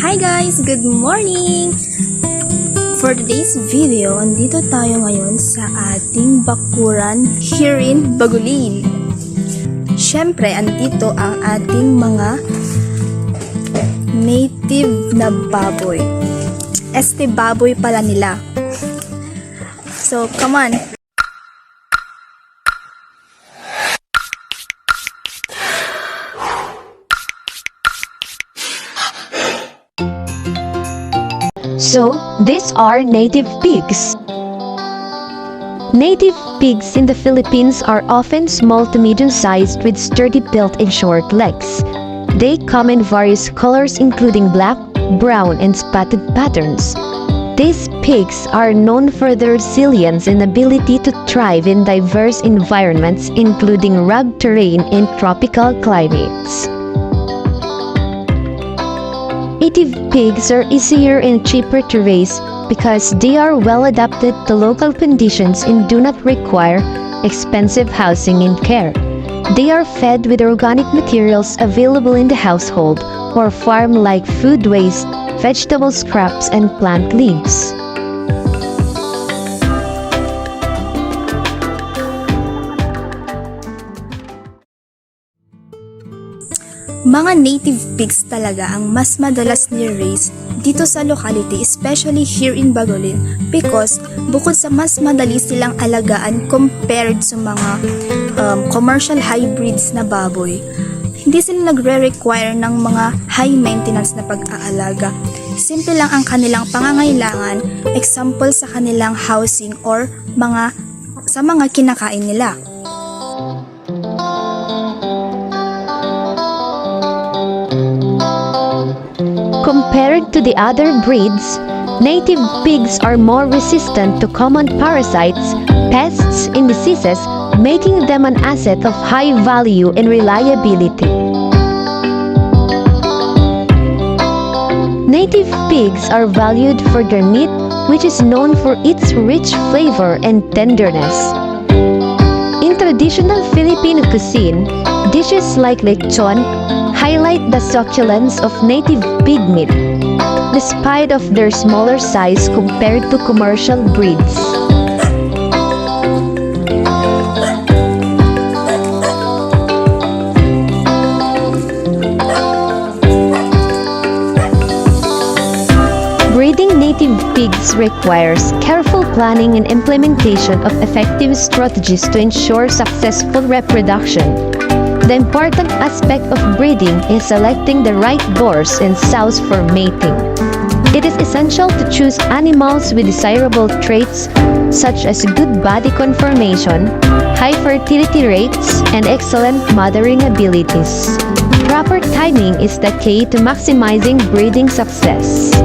Hi guys! Good morning! For today's video, andito tayo ngayon sa ating bakuran here in Bagulin. Siyempre, andito ang ating mga native na baboy. Este baboy pala nila. So, come on! So, these are native pigs. Native pigs in the Philippines are often small to medium-sized with sturdy build and short legs. They come in various colors including black, brown, and spotted patterns. These pigs are known for their resilience and ability to thrive in diverse environments including rugged terrain and tropical climates. Native pigs are easier and cheaper to raise because they are well adapted to local conditions and do not require expensive housing and care. They are fed with organic materials available in the household or farm like food waste, vegetable scraps, and plant leaves. Mga native pigs talaga ang mas madalas ni-raise dito sa locality, especially here in Bagulin, because bukod sa mas madali silang alagaan compared sa mga commercial hybrids na baboy, hindi sila nagre-require ng mga high maintenance na pag-aalaga. Simple lang ang kanilang pangangailangan, example sa kanilang housing or sa mga kinakain nila. Compared to the other breeds, native pigs are more resistant to common parasites, pests, and diseases, making them an asset of high value and reliability. Native pigs are valued for their meat, which is known for its rich flavor and tenderness. In traditional Filipino cuisine, dishes like lechon highlight the succulence of native pig meat, despite of their smaller size compared to commercial breeds. Breeding native pigs requires careful planning and implementation of effective strategies to ensure successful reproduction. The important aspect of breeding is selecting the right boars and sows for mating. It is essential to choose animals with desirable traits such as good body conformation, high fertility rates, and excellent mothering abilities. Proper timing is the key to maximizing breeding success.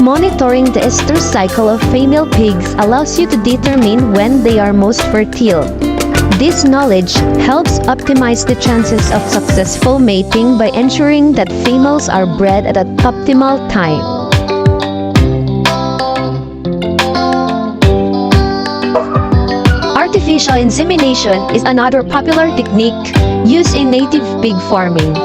Monitoring the estrous cycle of female pigs allows you to determine when they are most fertile. This knowledge helps optimize the chances of successful mating by ensuring that females are bred at an optimal time. Artificial insemination is another popular technique used in native pig farming.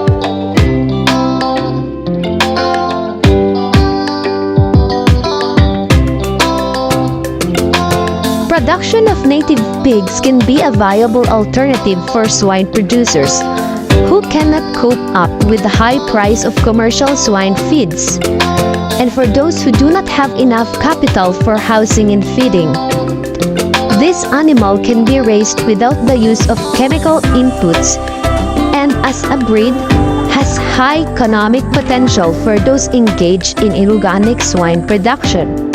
Production of native pigs can be a viable alternative for swine producers who cannot cope up with the high price of commercial swine feeds, and for those who do not have enough capital for housing and feeding. This animal can be raised without the use of chemical inputs, and as a breed, has high economic potential for those engaged in organic swine production.